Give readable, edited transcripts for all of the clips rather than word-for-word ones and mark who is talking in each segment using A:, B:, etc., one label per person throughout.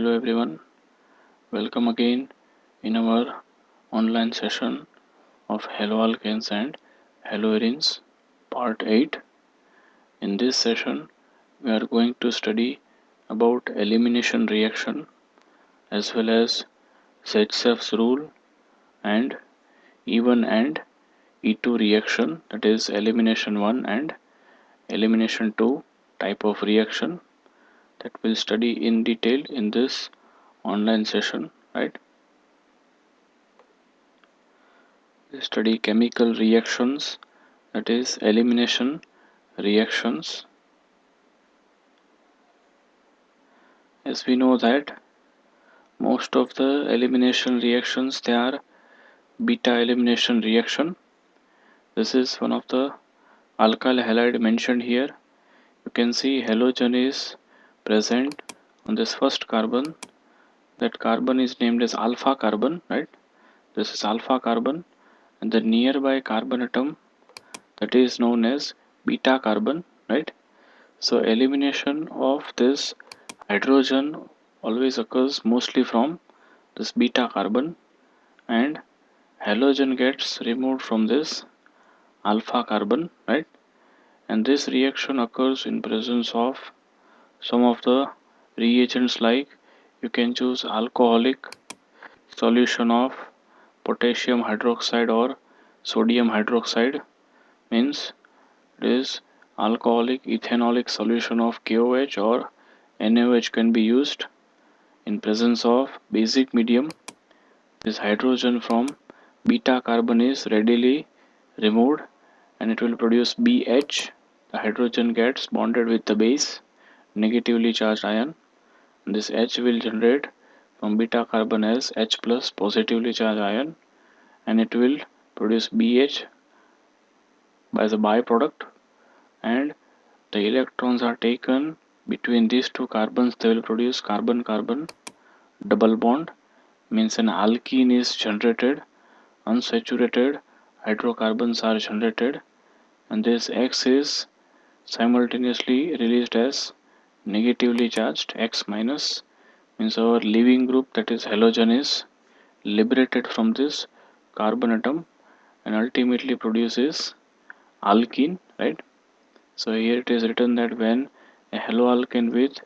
A: Hello everyone, welcome again in our online session of haloalkanes and haloarenes part 8. In this session, we are going to study about elimination reaction as well as Zaitsev's rule and E1 and E2 reaction, that is elimination 1 and elimination 2 type of reaction that we'll study in detail in this online session, right? We study chemical reactions, that is elimination reactions. As we know that most of the elimination reactions, they are beta elimination reaction. This is one of the alkyl halide mentioned here. You can see halogen is present on this first carbon. That carbon is named as alpha carbon, right? This is alpha carbon, and the nearby carbon atom, that is known as beta carbon, right? So elimination of this hydrogen always occurs mostly from this beta carbon, and halogen gets removed from this alpha carbon, right? And this reaction occurs in presence of some of the reagents, like you can choose alcoholic solution of potassium hydroxide or sodium hydroxide, means it is alcoholic ethanolic solution of KOH or NaOH can be used. In presence of basic medium, this hydrogen from beta carbon is readily removed and it will produce BH. The hydrogen gets bonded with the base, negatively charged ion. And this H will generate from beta carbon as H plus positively charged ion, and it will produce BH by the byproduct, and the electrons are taken between these two carbons. They will produce carbon-carbon double bond, means an alkene is generated, unsaturated hydrocarbons are generated, and this X is simultaneously released as negatively charged X minus, means our leaving group, that is halogen, is liberated from this carbon atom and ultimately produces alkene, right? So here it is written that when a haloalkane with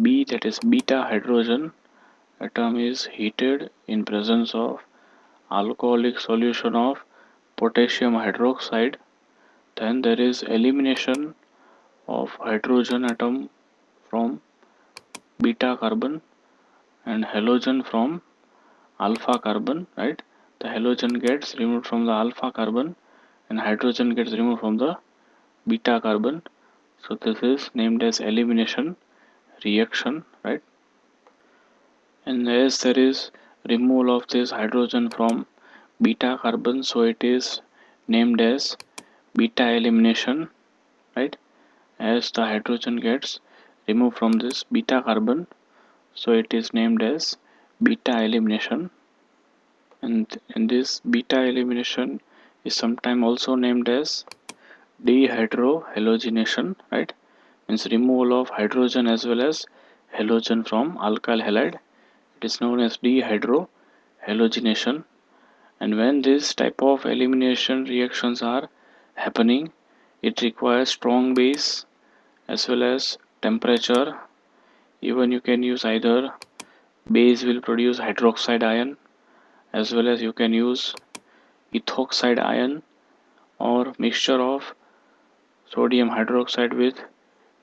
A: B, that is beta hydrogen atom, is heated in presence of alcoholic solution of potassium hydroxide, then there is elimination of hydrogen atom from beta carbon and halogen from alpha carbon, right? The halogen gets removed from the alpha carbon and hydrogen gets removed from the beta carbon. So this is named as elimination reaction, right? And as there is removal of this hydrogen from beta carbon, so it is named as beta elimination, right? As the hydrogen gets removed from this beta carbon, so it is named as beta elimination. And in this beta elimination is sometimes also named as dehydrohalogenation, right? Means removal of hydrogen as well as halogen from alkyl halide. It is known as dehydrohalogenation. And when this type of elimination reactions are happening, it requires strong base as well as temperature. Even you can use either base will produce hydroxide ion, as well as you can use ethoxide ion, or mixture of sodium hydroxide with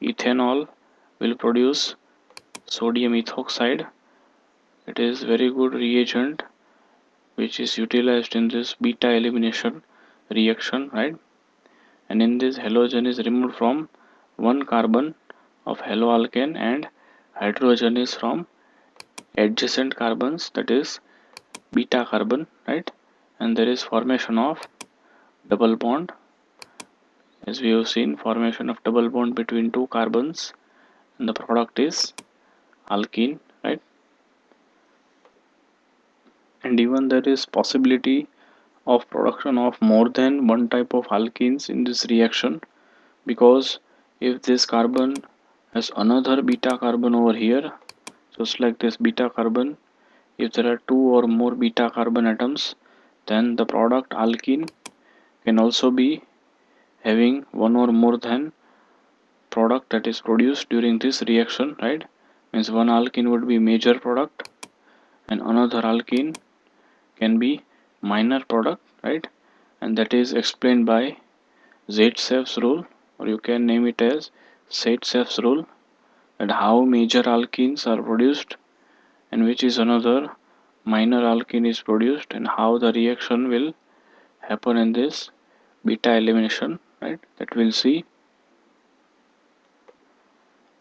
A: ethanol will produce sodium ethoxide. It is very good reagent which is utilized in this beta elimination reaction, right? And in this halogen is removed from one carbon of haloalkane and hydrogen is from adjacent carbons, that is beta carbon, right? And there is formation of double bond, as we have seen, formation of double bond between two carbons, and the product is alkene, right? And even there is possibility of production of more than one type of alkenes in this reaction, because if this carbon has another beta carbon over here, Just like this beta carbon, if there are 2 or more beta carbon atoms, then the product alkene can also be having one or more than product that is produced during this reaction, right? Means one alkene would be major product and another alkene can be minor product, right? And that is explained by Zaitsev's rule, or you can name it as Zaitsev's rule, that how major alkenes are produced and which is another minor alkene is produced and how the reaction will happen in this beta elimination, right? That we'll see.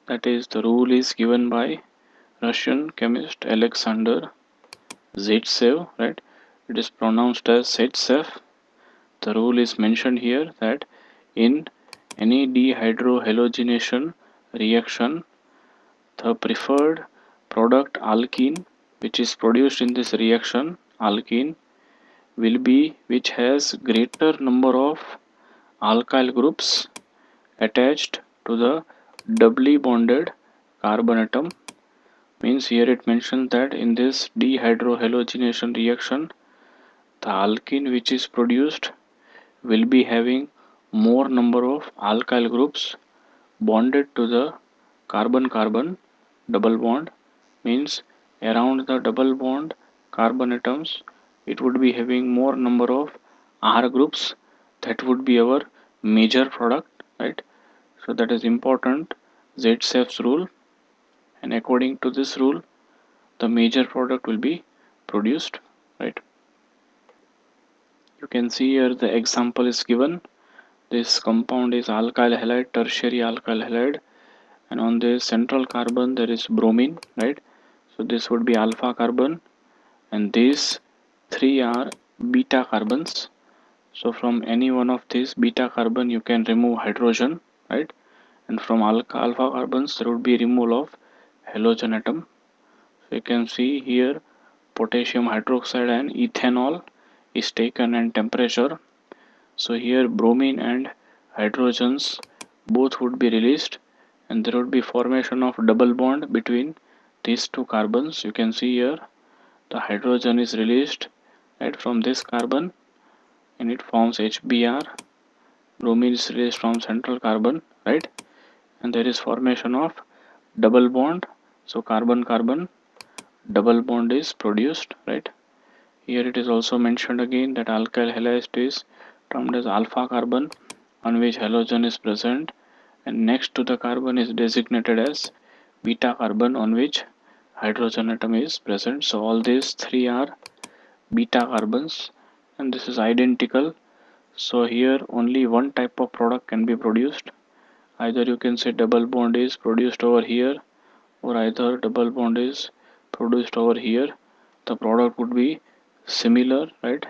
A: That is, the rule is given by Russian chemist Alexander Zaitsev, right? It is pronounced as Zaitsev. The rule is mentioned here that in any dehydrohalogenation reaction, the preferred product alkene which is produced in this reaction, alkene, will be which has greater number of alkyl groups attached to the doubly bonded carbon atom. Means here it mentions that in this dehydrohalogenation reaction, the alkene which is produced will be having more number of alkyl groups bonded to the carbon-carbon double bond. Means around the double bond carbon atoms, it would be having more number of R groups. That would be our major product, right? So that is important, Zaitsev's rule, and according to this rule, the major product will be produced, right? You can see here the example is given. This compound is alkyl halide, tertiary alkyl halide, and on the central carbon there is bromine, right? So this would be alpha carbon, and these three are beta carbons. So from any one of these beta carbon you can remove hydrogen, right? And from alpha carbons there would be removal of halogen atom. So you can see here potassium hydroxide and ethanol is taken and temperature. So here bromine and hydrogens both would be released and there would be formation of double bond between these two carbons. You can see here the hydrogen is released right from this carbon and it forms HBr. Bromine is released from central carbon, right? And there is formation of double bond. So carbon carbon double bond is produced, right? Here it is also mentioned again that alkyl halide is termed as alpha carbon on which halogen is present, and next to the carbon is designated as beta carbon on which hydrogen atom is present. So all these three are beta carbons and this is identical. So here only one type of product can be produced. Either you can say double bond is produced over here or either double bond is produced over here. The product would be similar, right?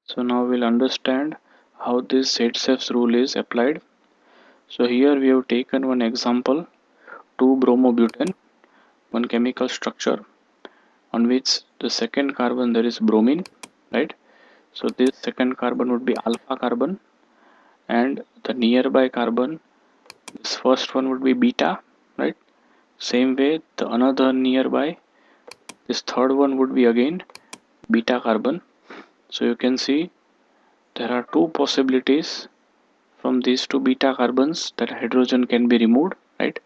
A: So now we'll understand how this Zaitsev's rule is applied. So here we have taken one example, 2-bromobutane, one chemical structure on which the second carbon there is bromine, right? So this second carbon would be alpha carbon and the nearby carbon, this first one would be beta, right? Same way the another nearby, this third one would be again beta carbon. So you can see there are two possibilities from these two beta carbons that hydrogen can be removed, right?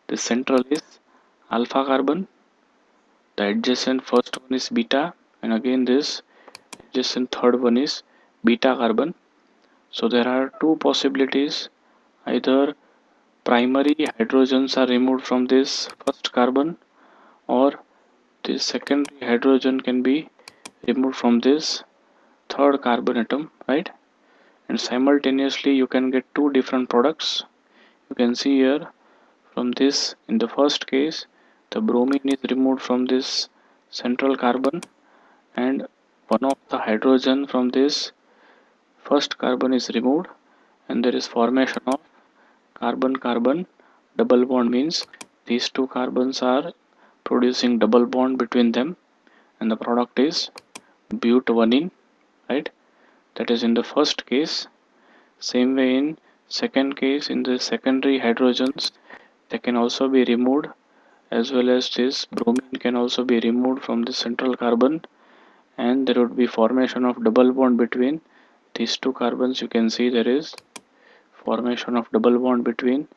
A: The central is alpha carbon, the adjacent first one is beta, and again this adjacent third one is beta carbon. So there are two possibilities, either primary hydrogens are removed from this first carbon or this secondary hydrogen can be removed from this third carbon atom, right? And simultaneously you can get two different products. You can see here from this, in the first case the bromine is removed from this central carbon and one of the hydrogen from this first carbon is removed and there is formation of carbon carbon double bond. Means these two carbons are producing double bond between them and the product is but1ene, right? That is in the first case. Same way in second case, in the secondary hydrogens they can also be removed, as well as this bromine can also be removed from the central carbon, and there would be formation of double bond between these two carbons. You can see there is formation of double bond between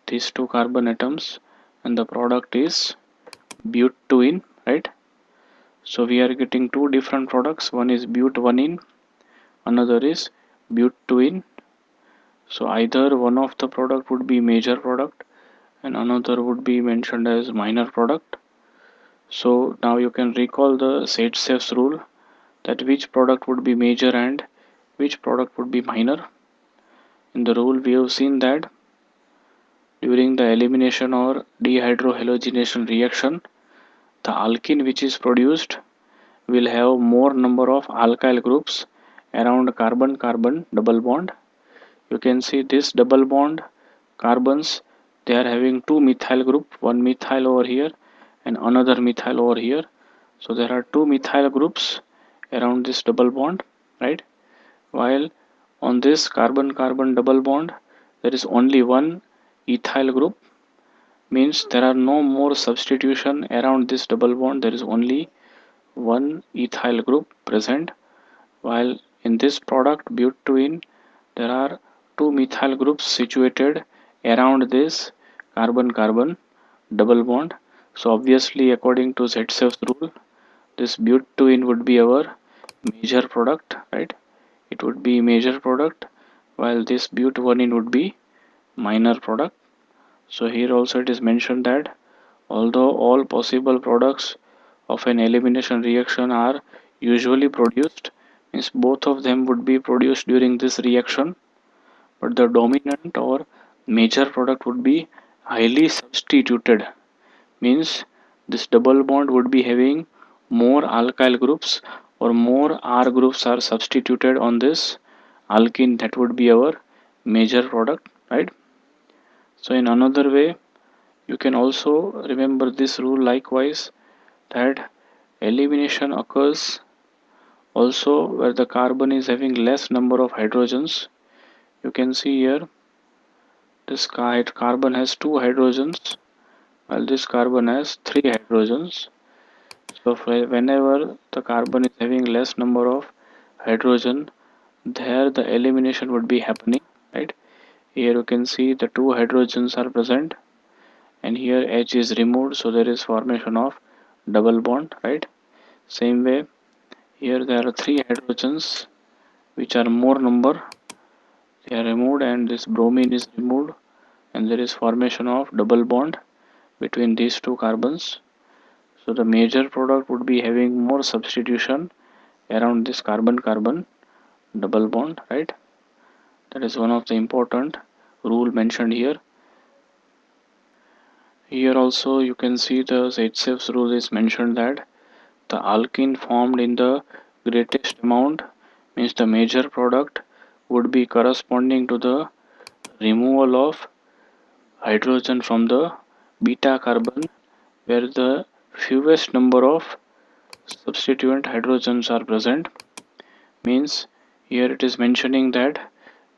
A: these two carbon atoms, and the product is butene, right? So we are getting two different products. One is but1ene, another is butene. So either one of the product would be major product and another would be mentioned as minor product. So now you can recall the Zaitsev's rule, that which product would be major and which product would be minor. In the rule we have seen that during the elimination or dehydrohalogenation reaction, the alkene which is produced will have more number of alkyl groups around carbon-carbon double bond. You can see this double bond carbons, they are having two methyl group, one methyl over here and another methyl over here. So there are two methyl groups around this double bond, right? While on this carbon-carbon double bond there is only one ethyl group, means there are no more substitution around this double bond, there is only one ethyl group present. While in this product butene, there are two methyl groups situated around this carbon-carbon double bond. So obviously according to Zaitsev's rule, this butene would be our major product, right? It would be major product, while this but1ene would be minor product. So here also it is mentioned that although all possible products of an elimination reaction are usually produced, means both of them would be produced during this reaction, but the dominant or major product would be highly substituted, means this double bond would be having more alkyl groups or more R groups are substituted on this alkene, that would be our major product, right? So in another way you can also remember this rule likewise, that elimination occurs also where the carbon is having less number of hydrogens. You can see here this carbon has two hydrogens while this carbon has three hydrogens. So whenever the carbon is having less number of hydrogen, there the elimination would be happening, right? Here you can see the two hydrogens are present and here H is removed, so there is formation of double bond, right? Same way here there are three hydrogens which are more number, they are removed and this bromine is removed and there is formation of double bond between these two carbons. So the major product would be having more substitution around this carbon-carbon double bond, right? That is one of the important rule mentioned here. Here also you can see the Zaitsev's rule is mentioned that the alkene formed in the greatest amount, means the major product would be corresponding to the removal of hydrogen from the beta carbon, where the fewest number of substituent hydrogens are present. Means here it is mentioning that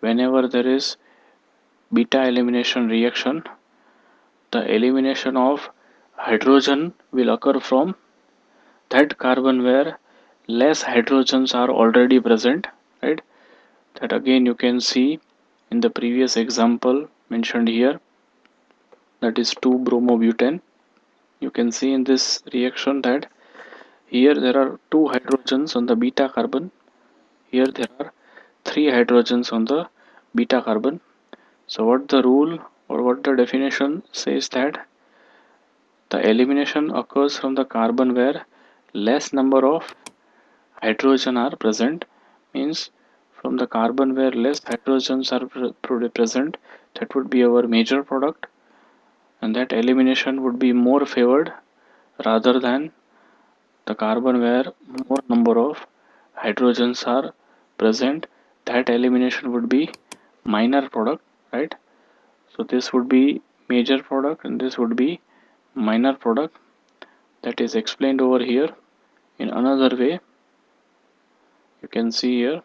A: whenever there is beta elimination reaction, the elimination of hydrogen will occur from that carbon where less hydrogens are already present, right? That again you can see in the previous example mentioned here, that is 2-bromobutane. You can see in this reaction that here there are two hydrogens on the beta carbon, here there are three hydrogens on the beta carbon. So what the rule or what the definition says, that the elimination occurs from the carbon where less number of hydrogen are present, means from the carbon where less hydrogens are present, that would be our major product, and that elimination would be more favored rather than the carbon where more number of hydrogens are present, that elimination would be minor product, right? So this would be major product and this would be minor product. That is explained over here in another way. You can see here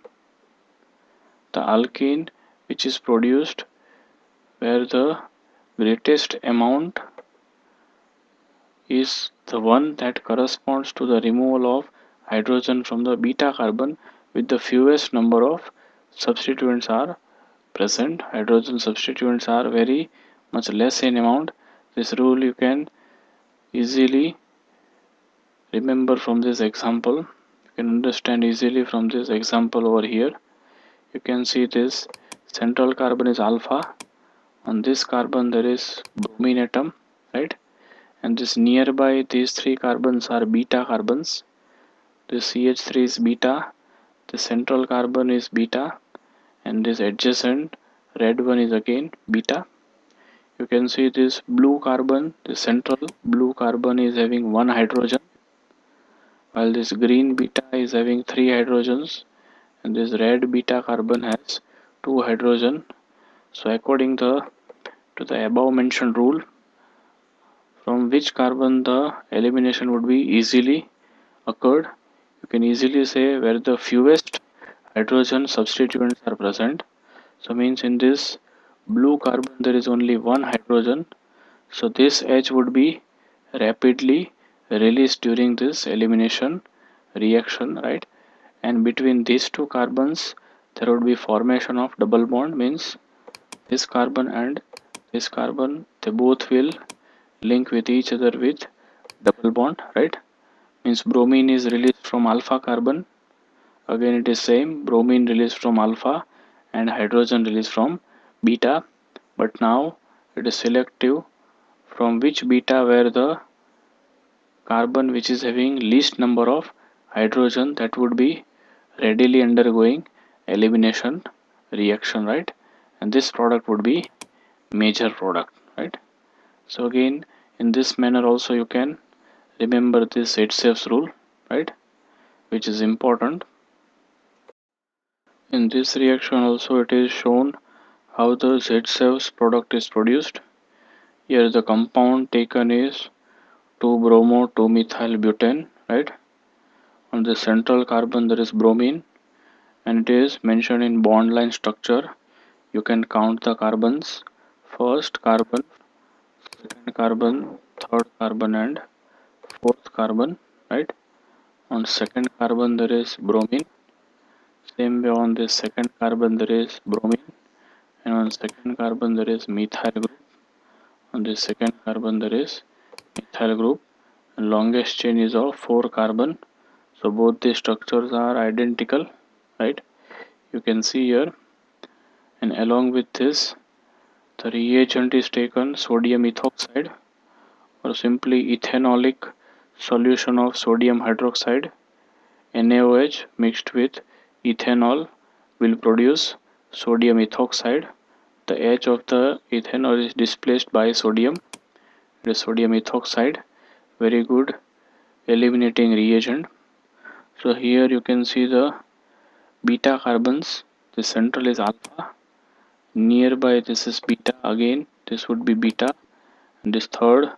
A: the alkene which is produced where the greatest amount is the one that corresponds to the removal of hydrogen from the beta carbon with the fewest number of substituents are present. Hydrogen substituents are very much less in amount. This rule you can easily remember from this example. You can understand easily from this example over here. You can see this central carbon is alpha. On this carbon there is bromine atom, right? And this nearby these three carbons are beta carbons. This CH3 is beta, the central carbon is beta, and this adjacent red one is again beta. You can see this blue carbon, the central blue carbon is having one hydrogen, while this green beta is having three hydrogens, and this red beta carbon has two hydrogen. So according to the above mentioned rule, from which carbon the elimination would be easily occurred, you can easily say where the fewest hydrogen substituents are present. So means in this blue carbon there is only one hydrogen, so this H would be rapidly released during this elimination reaction, right? And between these two carbons there would be formation of double bond, means this carbon and this carbon, they both will link with each other with double bond, right? Means bromine is released from alpha carbon, again it is same, bromine released from alpha and hydrogen released from beta, but now it is selective from which beta where the carbon which is having least number of hydrogen, that would be readily undergoing elimination reaction, right? And this product would be major product, right? So again in this manner also you can remember this Zaitsev's rule, right, which is important. In this reaction also it is shown how the Zaitsev's product is produced. Here the compound taken is 2-bromo-2-methyl butane, right? On the central carbon there is bromine, and it is mentioned in bond line structure. You can count the carbons: first carbon, second carbon, third carbon, and fourth carbon, right? On second carbon there is bromine. Same way on this second carbon there is bromine, and on second carbon there is methyl group. On this second carbon there is methyl group, and longest chain is of 4 carbon. So both the structures are identical, right? You can see here. And along with this, the reagent is taken sodium ethoxide, or simply ethanolic solution of sodium hydroxide. NaOH mixed with ethanol will produce sodium ethoxide. The H of the ethanol is displaced by sodium. It is sodium ethoxide. Very good eliminating reagent. So here you can see the beta carbons. The central is alpha. Nearby this is beta, again this would be beta, and this third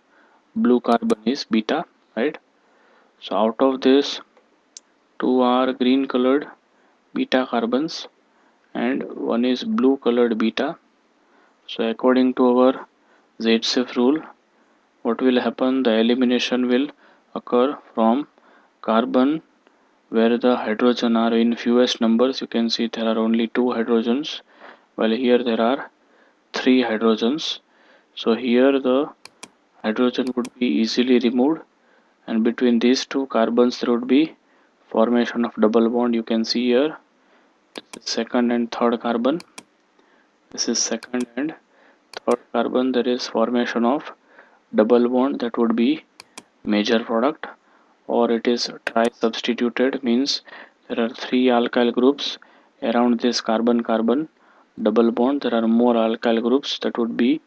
A: blue carbon is beta, right? So out of this, two are green colored beta carbons and one is blue colored beta. So according to our Zaitsev rule, what will happen? The elimination will occur from carbon where the hydrogen are in fewest numbers. You can see there are only two hydrogens, while here there are three hydrogens. So here the hydrogen would be easily removed, and between these two carbons there would be formation of double bond. You can see here this is second and third carbon, this is second and third carbon, there is formation of double bond, that would be major product. Or it is tri substituted, means there are three alkyl groups around this carbon carbon double bond, there are more alkyl groups, that would be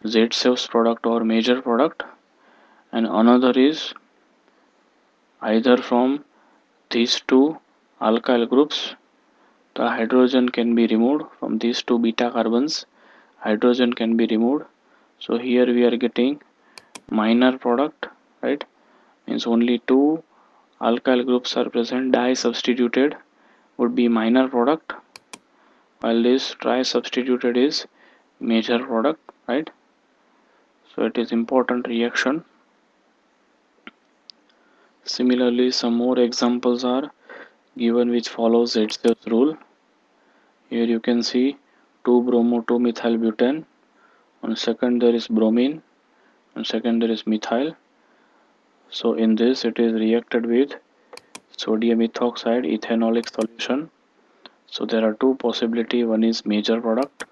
A: Zaitsev's product or major product. And another is either from these two alkyl groups the hydrogen can be removed, from these two beta carbons hydrogen can be removed. So here we are getting minor product, right? Means only two alkyl groups are present, di substituted would be minor product, while this tri substituted is major product, right? So it is important reaction. Similarly, some more examples are given which follows Zaitsev rule. Here you can see 2-bromo-2-methyl-butane. On second there is bromine. On second there is methyl. So in this it is reacted with sodium ethoxide ethanolic solution. So there are two possibilities. One is major product,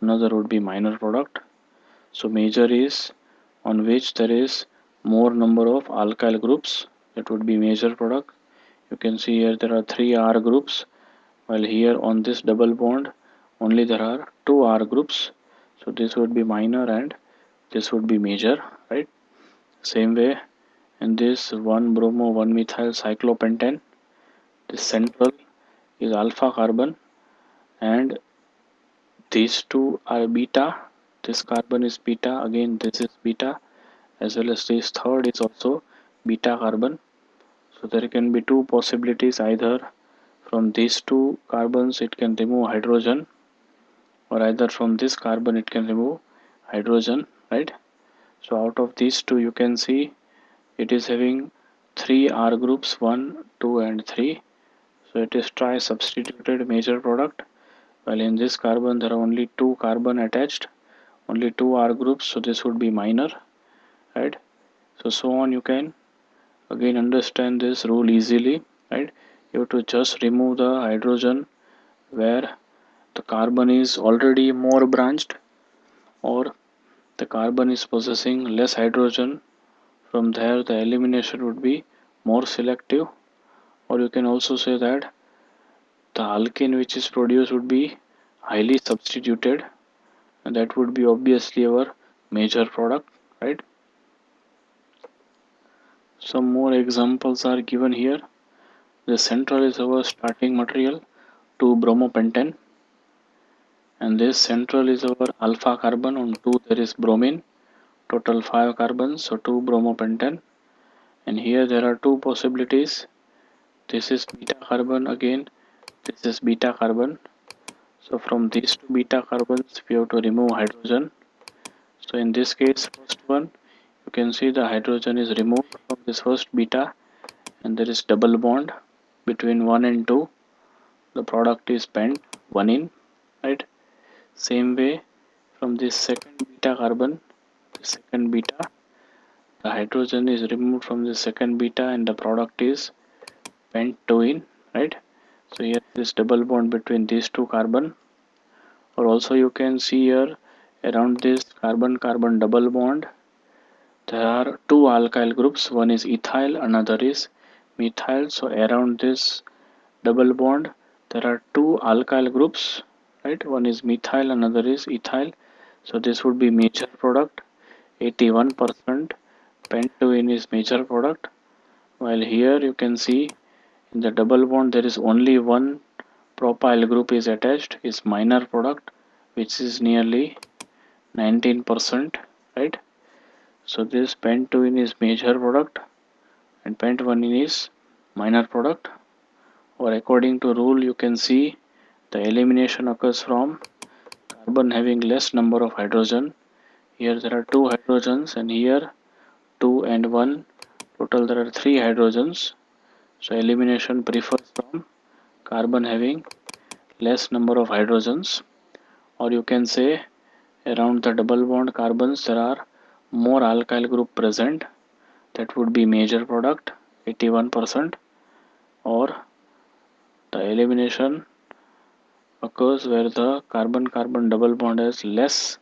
A: another would be minor product. So major is on which there is more number of alkyl groups, that would be major product. You can see here there are 3 R groups, while here on this double bond only there are 2 R groups. So this would be minor and this would be major, right? Same way in this 1-bromo 1-methyl cyclopentane, this central is alpha carbon and these two are beta. This carbon is beta, again this is beta, as well as this third is also beta carbon. So there can be two possibilities, either from these two carbons it can remove hydrogen, or either from this carbon it can remove hydrogen, right? So out of these two you can see it is having 3 R groups, 1, 2 and 3. So it is tri-substituted major product, while in this carbon there are only 2 carbon attached, only 2 R groups, so this would be minor, right? So on you can again understand this rule easily, right? You have to just remove the hydrogen where the carbon is already more branched, or the carbon is possessing less hydrogen. From there the elimination would be more selective, or you can also say that the alkane which is produced would be highly substituted, and that would be obviously our major product, right? Some more examples are given here. The central is our starting material, 2-bromopentane, and this central is our alpha carbon. On 2 there is bromine, total 5 carbons, so 2-bromopentane. And here there are two possibilities. This is beta carbon, again this is beta carbon. So from these two beta carbons we have to remove hydrogen. So in this case, first one, you can see the hydrogen is removed from this first beta and there is double bond between 1 and 2. The product is pent 1-ene, right? Same way from this second beta carbon, the second beta, the hydrogen is removed from the second beta and the product is pent 2-ene, right? So here this double bond between these two carbon, or also you can see here around this carbon carbon double bond there are two alkyl groups, one is ethyl, another is methyl. So around this double bond there are two alkyl groups, right? One is methyl, another is ethyl. So this would be major product, 81%. Pent-2-ene is major product, while here you can see in the double bond there is only one propyl group is attached, is minor product, which is nearly 19%, right? So this pent-2-ene is major product and pent-1-ene is minor product, or according to rule you can see the elimination occurs from carbon having less number of hydrogen. Here there are 2 hydrogens and here 2 and 1, total there are 3 hydrogens. So elimination prefers from carbon having less number of hydrogens, or you can say around the double bond carbons there are more alkyl group present, that would be major product 81%, or the elimination occurs where the carbon carbon double bond has less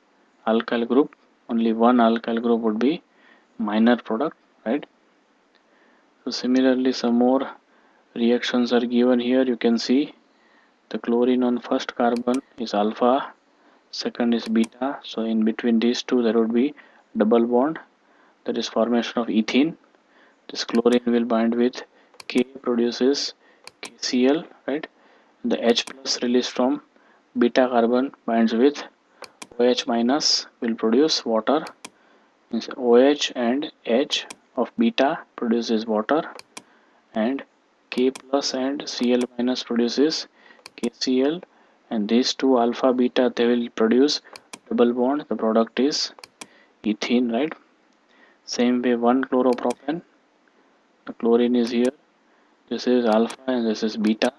A: alkyl group, only one alkyl group would be minor product, right? So similarly some more reactions are given here. You can see the chlorine on first carbon is alpha, second is beta, so in between these two there would be double bond, that is formation of ethene. This chlorine will bind with K, produces KCl, right? The H plus released from beta carbon binds with OH minus, will produce water. Means OH and H of beta produces water, and K plus and Cl minus produces KCl, and these two alpha beta they will produce double bond. The product is ethene, right? Same way 1 chloropropane, the chlorine is here, this is alpha and this is beta,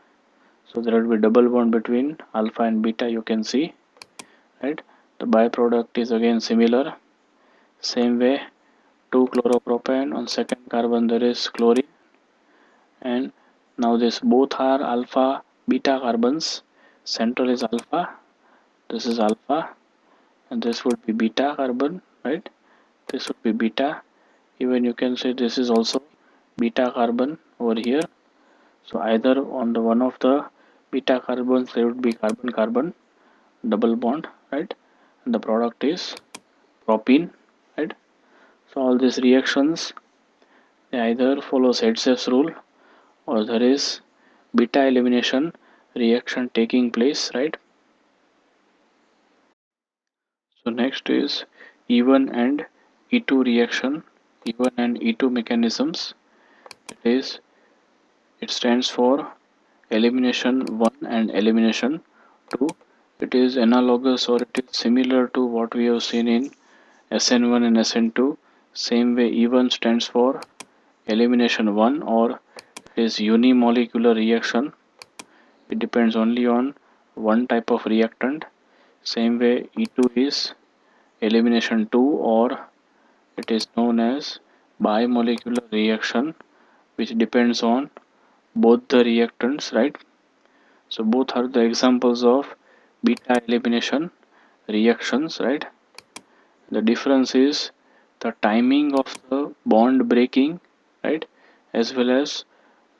A: so there will be double bond between alpha and beta, you can see, right? The byproduct is again similar. Same way 2 chloropropane, on second carbon there is chlorine, and now this both are alpha beta carbons. Central is alpha, this is alpha, and this would be beta carbon, right? This would be beta. Even you can say this is also beta carbon over here. So either on the one of the beta carbons there would be carbon carbon double bond, right? And the product is propene, right? So all these reactions, they either follow Zaitsev's rule or there is beta elimination reaction taking place, right? So next is E1 and E2 reaction, E1 and E2 mechanisms. It stands for elimination 1 and elimination 2. It is analogous or it is similar to what we have seen in SN1 and SN2. Same way E1 stands for elimination 1, or it is unimolecular reaction. It depends only on one type of reactant. Same way E2 is elimination 2, or it is known as bimolecular reaction, which depends on both the reactants, right? So both are the examples of beta elimination reactions, right? The difference is the timing of the bond breaking, right? As well as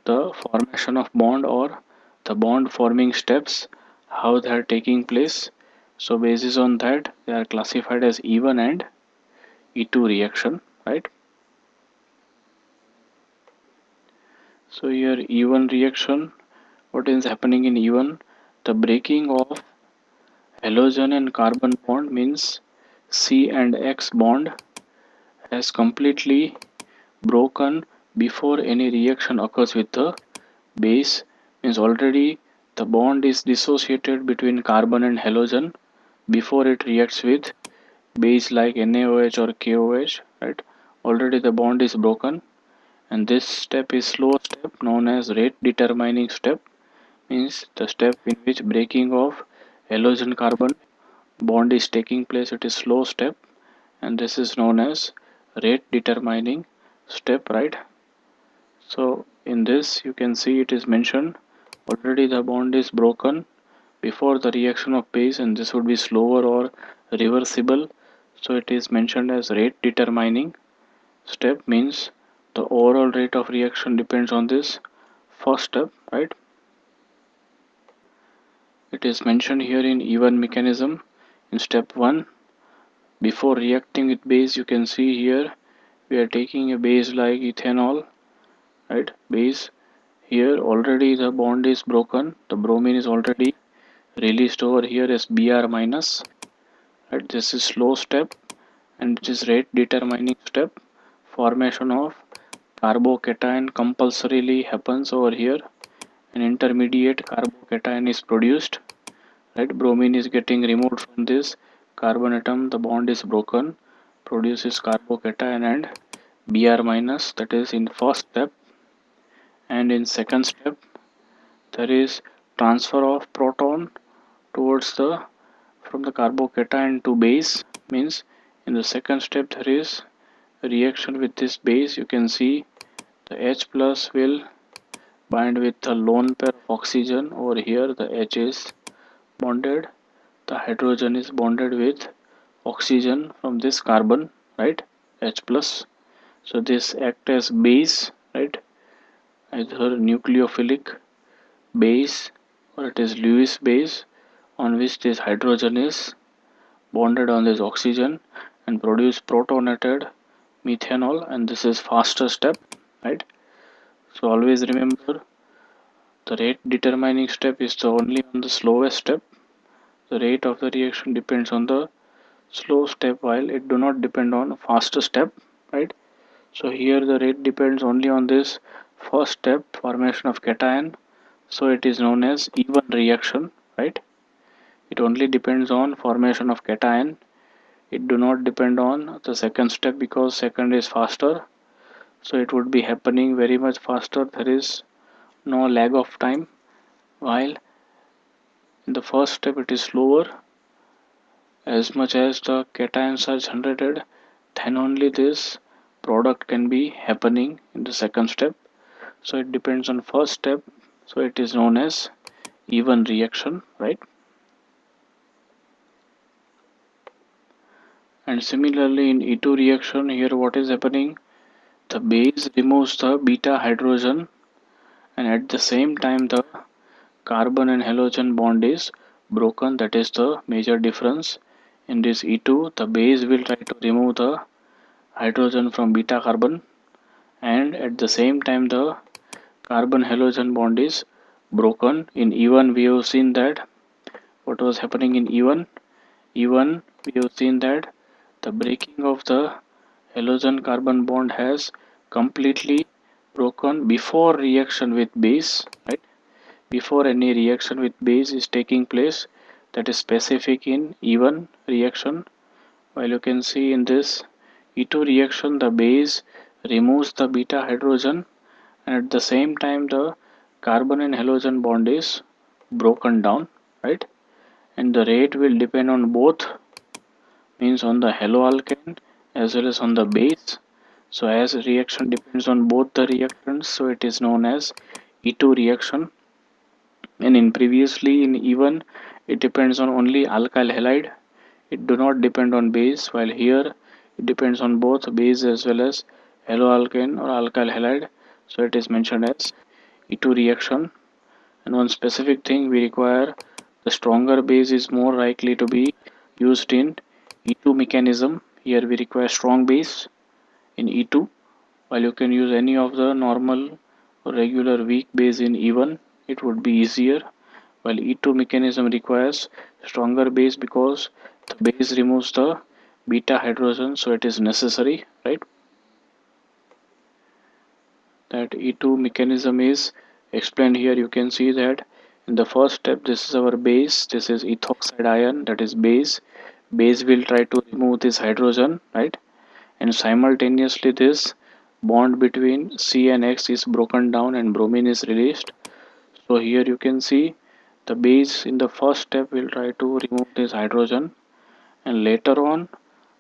A: the formation of bond or the bond forming steps, how they are taking place. So basis on that, they are classified as E1 and E2 reaction, right? So here E1 reaction, what is happening in E1? The breaking of halogen and carbon bond means C and X bond has completely broken before any reaction occurs with the base, means already the bond is dissociated between carbon and halogen before it reacts with base like NaOH or KOH, right? Already the bond is broken, and this step is slow step known as rate determining step, means the step in which breaking of halogen carbon bond is taking place. It is slow step, and this is known as rate determining step, right? So in this you can see it is mentioned already the bond is broken before the reaction of base, and this would be slower or reversible. So it is mentioned as rate determining step, means the overall rate of reaction depends on this first step, right? It is mentioned here in E1 mechanism in step 1. Before reacting with base, you can see here we are taking a base like ethanol, right? Base, here already the bond is broken, the bromine is already released over here as Br minus, right? This is slow step and it is rate determining step. Formation of carbocation compulsorily happens over here. An intermediate carbocation is produced, right? Bromine is getting removed from this carbon atom, the bond is broken, produces carbocation and Br minus, that is in first step. And in second step there is transfer of proton towards the from the carbocation to base, means in the second step there is a reaction with this base. You can see the H plus will bind with the lone pair of oxygen. Over here the H is bonded, the hydrogen is bonded with oxygen from this carbon, right? H plus. So this act as base, right? Either nucleophilic base or it is Lewis base, on which this hydrogen is bonded on this oxygen and produce protonated methanol, and this is faster step, right? So always remember the rate determining step is the only on the slowest step. The rate of the reaction depends on the slow step while it do not depend on faster step, right? So here the rate depends only on this first step, formation of cation, so it is known as E1 reaction, right? It only depends on formation of cation. it do not depend on the second step because second is faster, so it would be happening very much faster. There is no lag of time, while in the first step it is slower. As much as the cations are generated, then only this product can be happening in the second step. So it depends on first step, so it is known as even reaction, right? And similarly in E2 reaction, here what is happening, the base removes the beta hydrogen, and at the same time the carbon and halogen bond is broken. That is the major difference. In this E2, the base will try to remove the hydrogen from beta carbon, and at the same time the carbon halogen bond is broken. In E1 we have seen that what was happening in E1. E1 we have seen that the breaking of the halogen carbon bond has completely broken before reaction with base, right? Before any reaction with base is taking place, that is specific in E1 reaction. While you can see in this E2 reaction, the base removes the beta hydrogen, and at the same time the carbon and halogen bond is broken down, right? And the rate will depend on both, means on the haloalkane as well as on the base. So as reaction depends on both the reactants, so it is known as E2 reaction. And in previously in E1 it depends on only alkyl halide, it do not depend on base, while here it depends on both base as well as haloalkane or alkyl halide, so it is mentioned as E2 reaction. And one specific thing we require, the stronger base is more likely to be used in E2 mechanism. Here we require strong base in E2, while you can use any of the normal or regular weak base in E1, it would be easier. While E2 mechanism requires stronger base because the base removes the beta hydrogen, so it is necessary, right? That E2 mechanism is explained here. You can see that in the first step, this is our base, this is ethoxide ion, that is base will try to remove this hydrogen, right? And simultaneously this bond between C and X is broken down and bromine is released. So here you can see the base in the first step will try to remove this hydrogen, and later on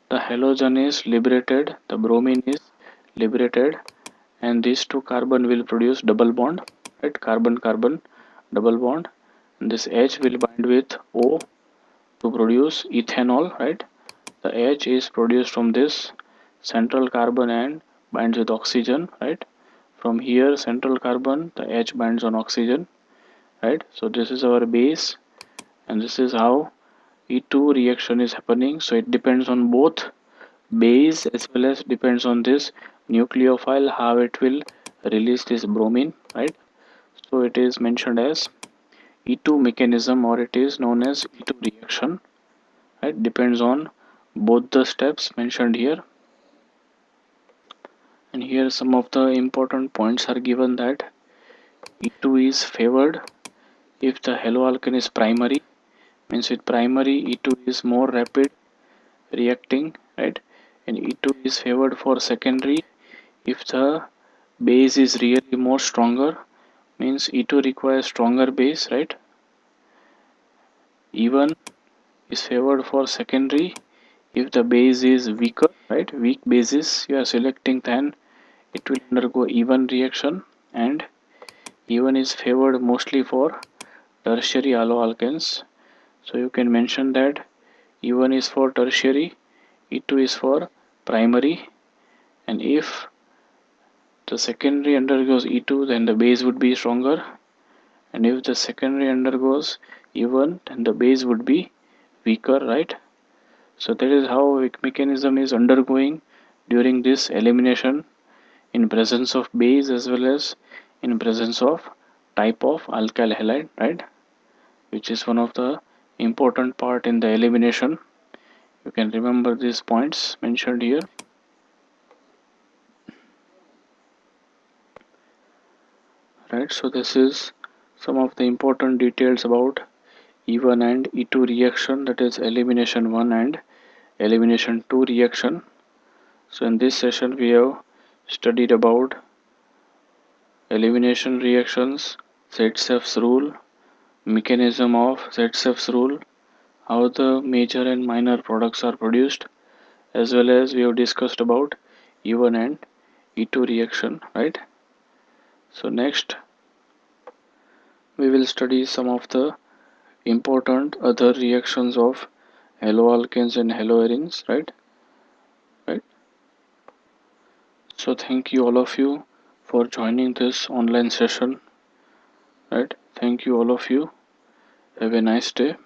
A: the halogen is liberated, the bromine is liberated, and these two carbon will produce double bond, right? Carbon carbon double bond, and this H will bind with O to produce ethanol, right? The H is produced from this central carbon and binds with oxygen, right? From here central carbon, the H binds on oxygen, right? So this is our base, and this is how E2 reaction is happening. So it depends on both base as well as depends on this nucleophile, how it will release this bromine, right? So it is mentioned as E2 mechanism, or it is known as E2 reaction, right? Depends on both the steps mentioned here. And here some of the important points are given, that E2 is favored if the haloalkane is primary, means with primary E2 is more rapid reacting, right? And E2 is favored for secondary if the base is really more stronger, means E2 requires stronger base, right? E1 is favored for secondary if the base is weaker, right? Weak bases you are selecting, then it will undergo E1 reaction. And E1 is favored mostly for tertiary haloalkanes, so you can mention that E1 is for tertiary, E2 is for primary. And if the secondary undergoes E2, then the base would be stronger, and if the secondary undergoes E1, then the base would be weaker, right? So that is how mechanism is undergoing during this elimination, in presence of base as well as in presence of type of alkyl halide, right? Which is one of the important part in the elimination. You can remember these points mentioned here, right? So this is some of the important details about E1 and E2 reaction, that is elimination 1 and elimination 2 reaction. So in this session we have studied about elimination reactions, Zaitsev's rule, mechanism of Zaitsev's rule, how the major and minor products are produced, as well as we have discussed about E1 and E2 reaction, right? So next we will study some of the important other reactions of haloalkanes and haloarenes, right. So thank you all of you for joining this online session, right. Thank you all of you. Have a nice day.